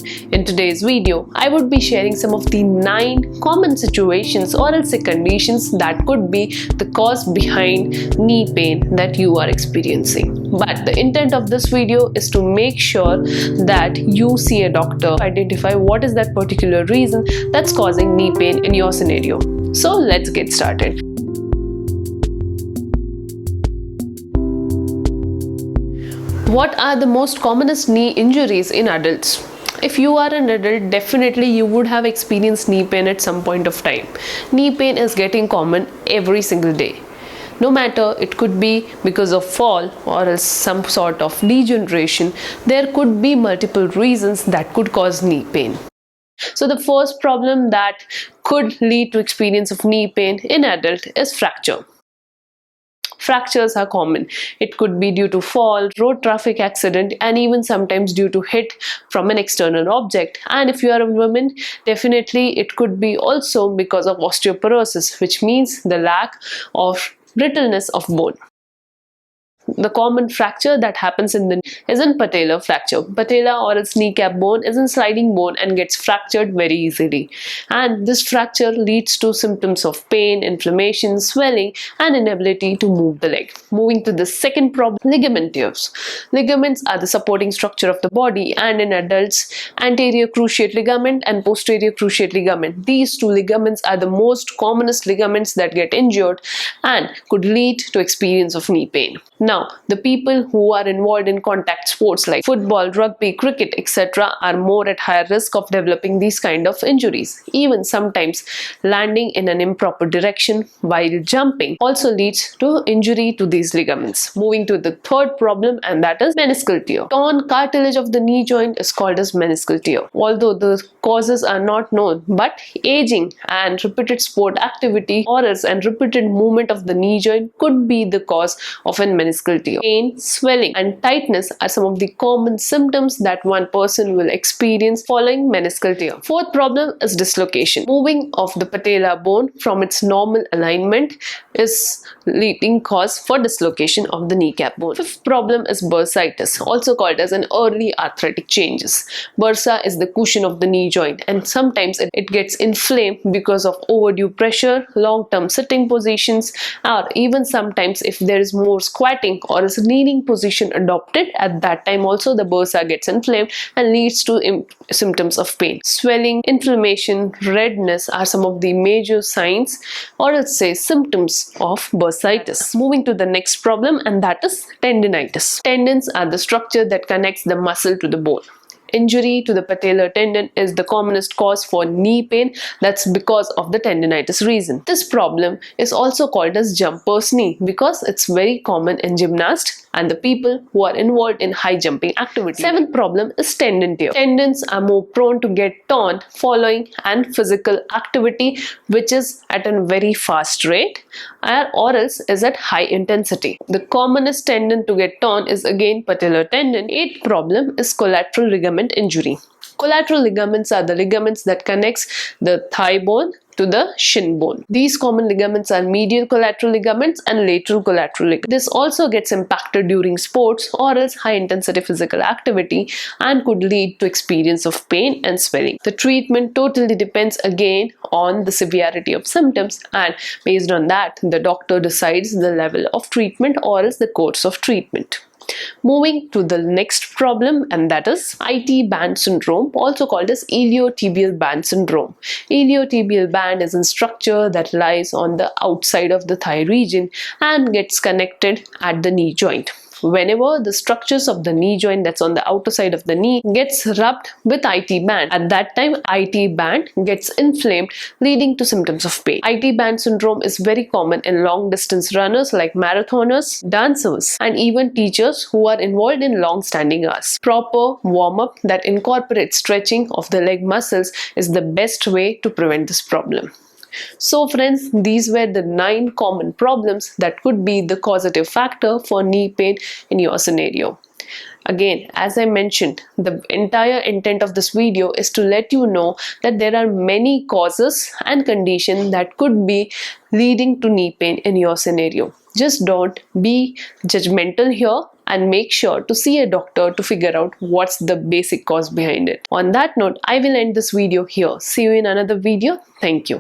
In today's video, I would be sharing some of the 9 common situations or else conditions that could be the cause behind knee pain that you are experiencing. But the intent of this video is to make sure that you see a doctor, identify what is that particular reason that's causing knee pain in your scenario. So let's get started. What are the most commonest knee injuries in adults? If you are an adult, definitely you would have experienced knee pain at some point of time. Knee pain is getting common every single day. No matter, it could be because of fall or else some sort of degeneration, there could be multiple reasons that could cause knee pain. So the first problem that could lead to experience of knee pain in adult is fracture. Fractures are common. It could be due to fall, road traffic accident, and even sometimes due to hit from an external object. And if you are a woman, definitely it could be also because of osteoporosis, which means the lack of brittleness of bone. The common fracture that happens in the knee is in patellar fracture. Patella or its kneecap bone is a sliding bone and gets fractured very easily. And this fracture leads to symptoms of pain, inflammation, swelling, and inability to move the leg. Moving to the second problem, ligament tears. Ligaments are the supporting structure of the body, and in adults, anterior cruciate ligament and posterior cruciate ligament. These two ligaments are the most commonest ligaments that get injured and could lead to experience of knee pain. Now, the people who are involved in contact sports like football, rugby, cricket, etc. are more at higher risk of developing these kind of injuries. Even sometimes landing in an improper direction while jumping also leads to injury to these ligaments. Moving to the third problem, and that is meniscal tear. Torn cartilage of the knee joint is called as meniscal tear. Although the causes are not known, but aging and repeated sport activity or else and repeated movement of the knee joint could be the cause of an meniscal tear. Pain, swelling, and tightness are some of the common symptoms that one person will experience following meniscal tear. Fourth problem is dislocation. Moving of the patella bone from its normal alignment is leading cause for dislocation of the kneecap bone. Fifth problem is bursitis, also called as an early arthritic changes. Bursa is the cushion of the knee joint, and sometimes it gets inflamed because of overdue pressure, long-term sitting positions, or even sometimes if there is more squatting or is kneeling position adopted, at that time also the bursa gets inflamed and leads to symptoms of pain. Swelling, inflammation, redness are some of the major signs or let's say symptoms of bursitis. Moving to the next problem, and that is tendinitis. Tendons are the structure that connects the muscle to the bone. Injury to the patellar tendon is the commonest cause for knee pain. That's because of the tendinitis reason. This problem is also called as jumper's knee because it's very common in gymnasts and the people who are involved in high jumping activity. Seventh problem is tendon tear. Tendons are more prone to get torn following an physical activity which is at a very fast rate or else is at high intensity. The commonest tendon to get torn is again patellar tendon. Eighth problem is collateral ligament injury. Collateral ligaments are the ligaments that connects the thigh bone to the shin bone. These common ligaments are medial collateral ligaments and lateral collateral ligaments. This also gets impacted during sports or else high intensity physical activity and could lead to experience of pain and swelling. The treatment totally depends again on the severity of symptoms, and based on that the doctor decides the level of treatment or else the course of treatment. Moving to the next problem, and that is IT band syndrome, also called as iliotibial band syndrome. Iliotibial band is a structure that lies on the outside of the thigh region and gets connected at the knee joint. Whenever the structures of the knee joint that's on the outer side of the knee gets rubbed with IT band, at that time IT band gets inflamed, leading to symptoms of pain. IT band syndrome is very common in long distance runners like marathoners, dancers, and even teachers who are involved in long standing hours. Proper warm-up that incorporates stretching of the leg muscles is the best way to prevent this problem. So friends, these were the 9 common problems that could be the causative factor for knee pain in your scenario. Again, as I mentioned, the entire intent of this video is to let you know that there are many causes and conditions that could be leading to knee pain in your scenario. Just don't be judgmental here and make sure to see a doctor to figure out what's the basic cause behind it. On that note, I will end this video here. See you in another video. Thank you.